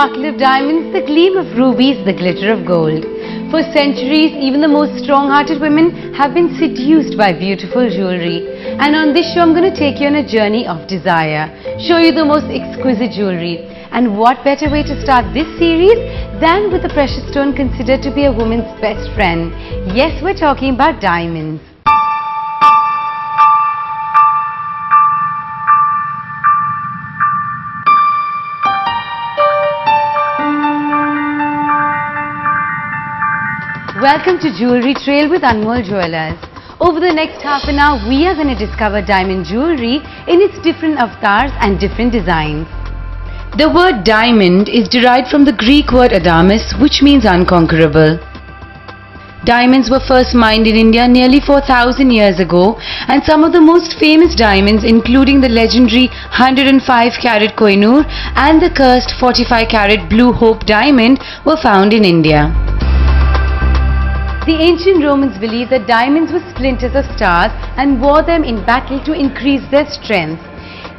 sparkle of diamonds, the gleam of rubies, the glitter of gold. For centuries, even the most strong-hearted women have been seduced by beautiful jewellery. And on this show, I'm going to take you on a journey of desire, show you the most exquisite jewellery. And what better way to start this series than with a precious stone considered to be a woman's best friend. Yes, we're talking about diamonds. Welcome to Jewellery Trail with Anmol Jewellers. Over the next half an hour, we are going to discover diamond jewellery in its different avatars and different designs. The word diamond is derived from the Greek word adamas, which means unconquerable. Diamonds were first mined in India nearly 4,000 years ago, and some of the most famous diamonds, including the legendary 105 carat Kohinoor and the cursed 45 carat Blue Hope diamond, were found in India. The ancient Romans believed that diamonds were splinters of stars and wore them in battle to increase their strength.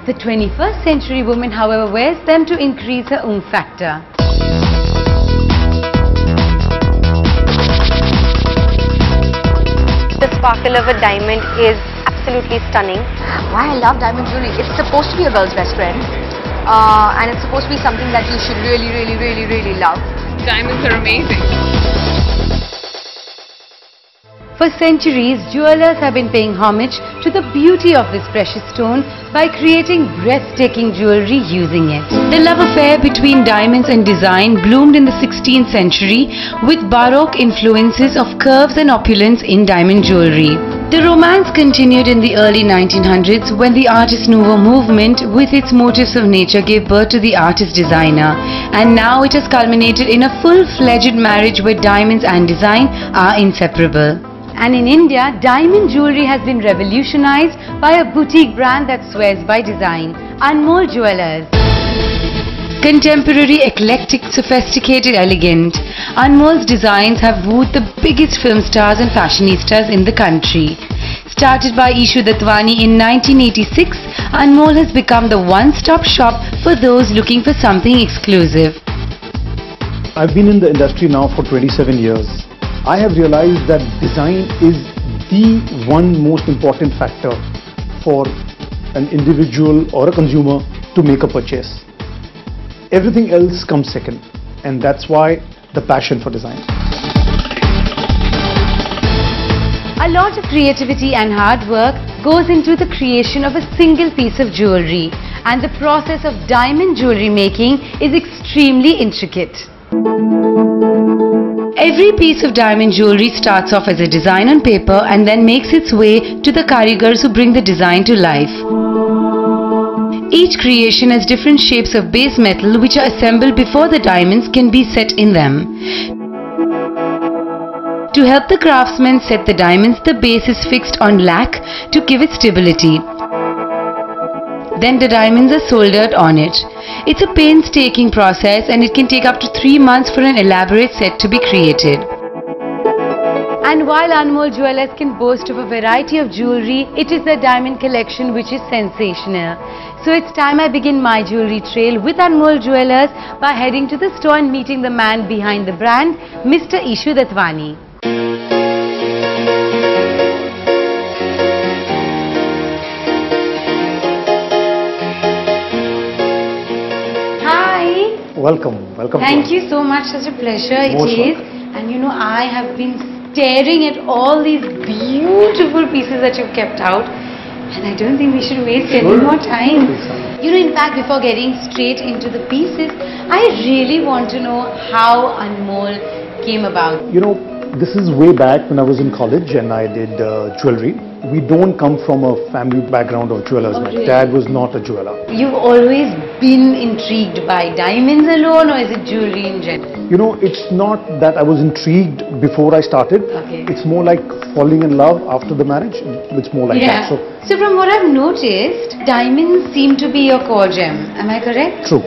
The 21st century woman, however, wears them to increase her oomph factor. The sparkle of a diamond is absolutely stunning. Why I love diamond jewelry, it's supposed to be a girl's best friend. And it's supposed to be something that you should really love. Diamonds are amazing. For centuries, jewelers have been paying homage to the beauty of this precious stone by creating breathtaking jewelry using it. The love affair between diamonds and design bloomed in the 16th century with Baroque influences of curves and opulence in diamond jewelry. The romance continued in the early 1900s when the Artist Nouveau movement with its motifs of nature gave birth to the artist designer, and now it has culminated in a full-fledged marriage where diamonds and design are inseparable. And in India, diamond jewellery has been revolutionized by a boutique brand that swears by design, Anmol Jewellers. Contemporary, eclectic, sophisticated, elegant, Anmol's designs have wooed the biggest film stars and fashionistas in the country. Started by Ishu Datwani in 1986, Anmol has become the one-stop shop for those looking for something exclusive. I've been in the industry now for 27 years. I have realized that design is the one most important factor for an individual or a consumer to make a purchase. Everything else comes second, and that's why the passion for design. A lot of creativity and hard work goes into the creation of a single piece of jewellery, and the process of diamond jewellery making is extremely intricate. Every piece of diamond jewellery starts off as a design on paper and then makes its way to the karigars who bring the design to life. Each creation has different shapes of base metal which are assembled before the diamonds can be set in them. To help the craftsman set the diamonds, the base is fixed on lac to give it stability. Then the diamonds are soldered on it. It's a painstaking process and it can take up to 3 months for an elaborate set to be created. And while Anmol Jewellers can boast of a variety of jewellery, it is their diamond collection which is sensational. So it's time I begin my jewellery trail with Anmol Jewellers by heading to the store and meeting the man behind the brand, Mr. Ishu Datwani. Welcome. Thank you so much, such a pleasure it is. And you know, I have been staring at all these beautiful pieces that you've kept out, and I don't think we should waste any more time. You know, in fact, before getting straight into the pieces, I really want to know how Anmol came about. You know, this is way back when I was in college and I did jewellery. We don't come from a family background of jewelers. My dad was not a jeweler. You've always been intrigued by diamonds alone, or is it jewellery in general? You know, it's not that I was intrigued before I started. It's more like falling in love after the marriage. It's more like that. So from what I've noticed, diamonds seem to be your core gem. Am I correct? True.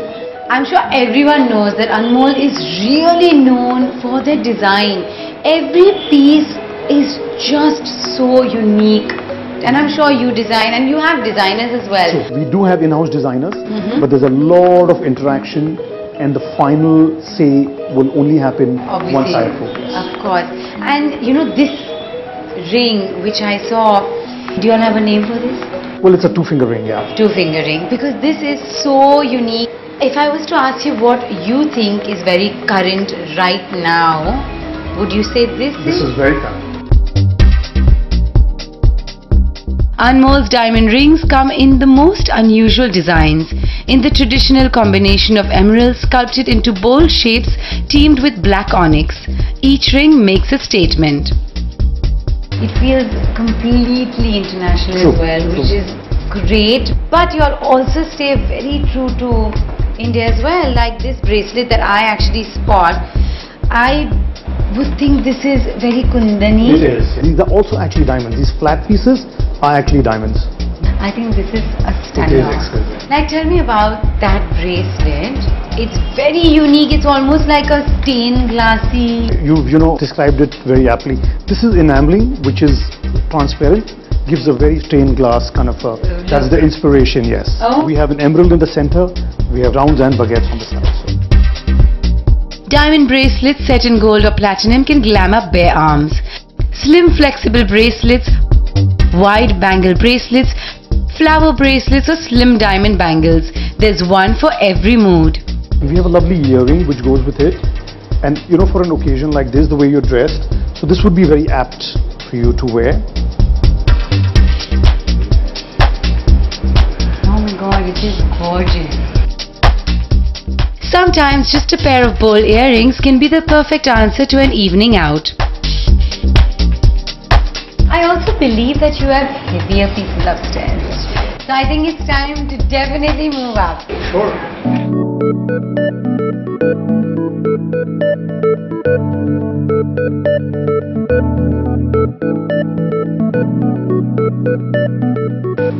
I'm sure everyone knows that Anmol is really known for their design. Every piece is just so unique, and I'm sure you design and you have designers as well. So we do have in-house designers, but there's a lot of interaction and the final say will only happen once Obviously, I approve. Yes. of course. And you know, this ring which I saw, do you all have a name for this? Well, it's a two-finger ring, yeah. Two-finger ring, because this is so unique. If I was to ask you what you think is very current right now, would you say this This is very current. Anmol's diamond rings come in the most unusual designs, in the traditional combination of emeralds sculpted into bold shapes teamed with black onyx. Each ring makes a statement. It feels completely international True, as well, true. which is great. But you'll also stay very true to India as well. Like this bracelet that I actually spot, I would think this is very Kundani. It is. These are also actually diamonds. These flat pieces are actually diamonds. I think this is a It stunner. is exquisite. Like, tell me about that bracelet. It's very unique. It's almost like a stained glassy. You know, described it very aptly. This is enameling, which is transparent, gives a very stained glass kind of a, that's the inspiration, yes. Oh. We have an emerald in the center, we have rounds and baguettes on the side. So. Diamond bracelets set in gold or platinum can glam up bare arms. Slim flexible bracelets, wide bangle bracelets, flower bracelets or slim diamond bangles. There's one for every mood. We have a lovely earring which goes with it, and you know, for an occasion like this, the way you're dressed, so this would be very apt for you to wear. Oh my god, it is gorgeous. Sometimes just a pair of bold earrings can be the perfect answer to an evening out. I also believe that you have heavier pieces upstairs. So I think it's time to definitely move up. Sure.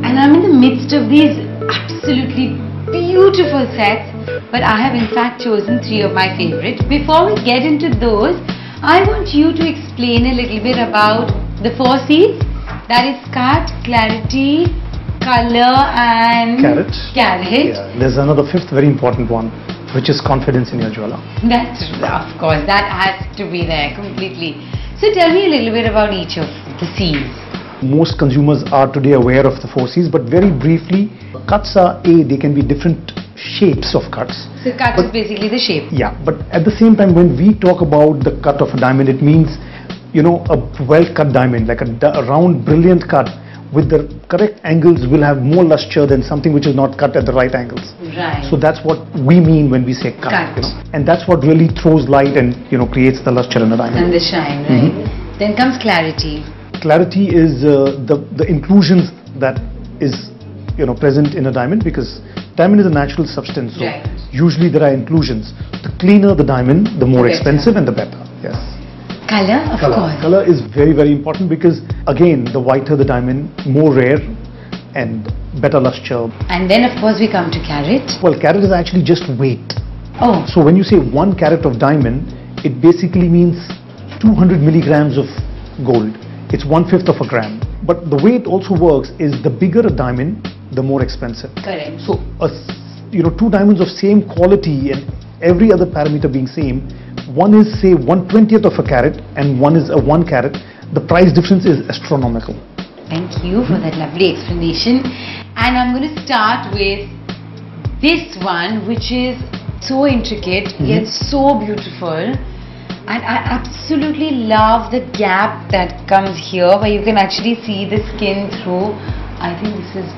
And I'm in the midst of these absolutely beautiful sets, but I have in fact chosen 3 of my favorites. Before we get into those, I want you to explain a little bit about the 4 C's. That is cut, clarity, color and Carat. Carat. Yeah. There's another 5th very important one, which is confidence in your jeweler. That's, of course, that has to be there completely. So tell me a little bit about each of the C's. Most consumers are today aware of the 4 C's, but very briefly, cuts are they can be different shapes of cuts. So cut is basically the shape. Yeah, but at the same time, when we talk about the cut of a diamond, it means, you know, a well-cut diamond, like a round, brilliant cut with the correct angles will have more luster than something which is not cut at the right angles. Right. So that's what we mean when we say cut. Cut. You know? And that's what really throws light and, you know, creates the luster in a diamond. And the shine, right? Then comes clarity. Clarity is the inclusions that is, you know, present in a diamond, because diamond is a natural substance, so Right. usually there are inclusions. The cleaner the diamond, the more The better. expensive and the better. Yes. Color, of course. Color is very, very important, because again, the whiter the diamond, more rare and better luster. And then of course we come to carat. Well, carat is actually just weight. Oh, So when you say 1 carat of diamond, it basically means 200 milligrams of gold. It's 1/5 of a gram. But the way it also works is the bigger a diamond, the more expensive. correct. So, you know, 2 diamonds of same quality and every other parameter being same, one is say 1/20th of a carat and one is a 1 carat, the price difference is astronomical. Thank you for that lovely explanation. And I'm going to start with this one, which is so intricate yet so beautiful. And I absolutely love the gap that comes here where you can actually see the skin through. I think this is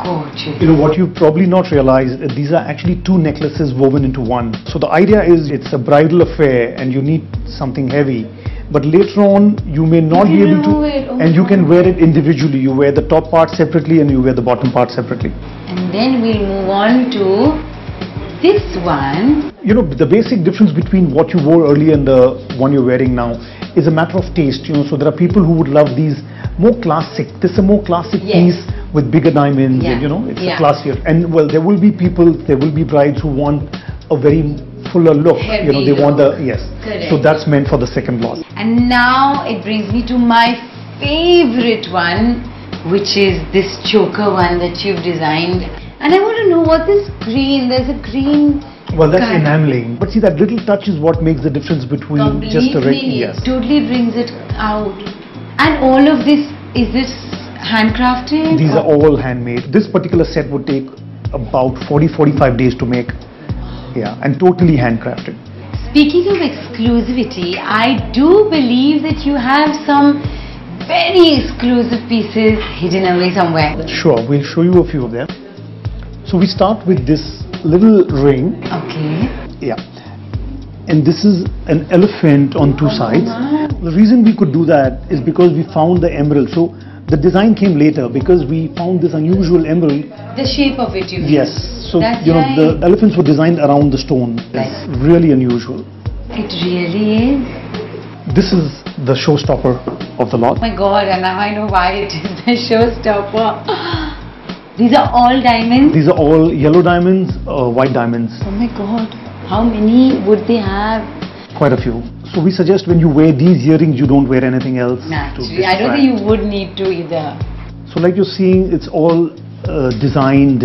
gorgeous. You know what you probably not realize, these are actually 2 necklaces woven into one. So the idea is it's a bridal affair and you need something heavy. But later on you may not be able to, and you can wear it individually. You wear the top part separately and you wear the bottom part separately. And then we'll move on to this one. You know, the basic difference between what you wore earlier and the one you're wearing now is a matter of taste. You know, so there are people who would love these more classic. This is a more classic piece with bigger diamonds, and you know, it's a classier. And well, there will be people, there will be brides who want a very fuller look. Heavy you know, they want the Correct. So that's meant for the second lot. And now it brings me to my favorite one, which is this choker one that you've designed. And I want to know what this green, there's a green Well, that's enameling. But see, that little touch is what makes the difference between just a yes. Totally brings it out. And all of this, is this handcrafted? These are all handmade. This particular set would take about 40-45 days to make. Yeah, and totally handcrafted. Speaking of exclusivity, I do believe that you have some very exclusive pieces hidden away somewhere. Sure, we'll show you a few of them. So we start with this little ring. Okay. Yeah. And this is an elephant on two sides. Wow. The reason we could do that is because we found the emerald. So the design came later because we found this unusual emerald. The shape of it, you mean? Yes. So, that's you know, right. the elephants were designed around the stone. It's really unusual. It really is. This is the showstopper of the lot. Oh my God, and now I know why it is the showstopper. These are all diamonds? These are all yellow diamonds, white diamonds. Oh my God. How many would they have? Quite a few. So we suggest when you wear these earrings, you don't wear anything else. Naturally. I don't think you would need to either. So like you're seeing, it's all design.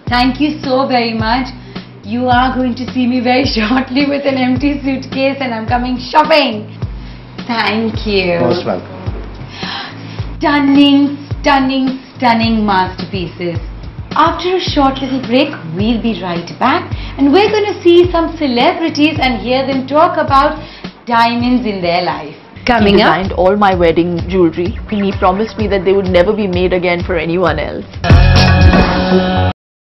Thank you so very much. You are going to see me very shortly with an empty suitcase and I'm coming shopping. Thank you. Most welcome. Stunning masterpieces. After a short little break, we'll be right back and we're going to see some celebrities and hear them talk about diamonds in their life. Coming he up, designed all my wedding jewelry and he promised me that they would never be made again for anyone else.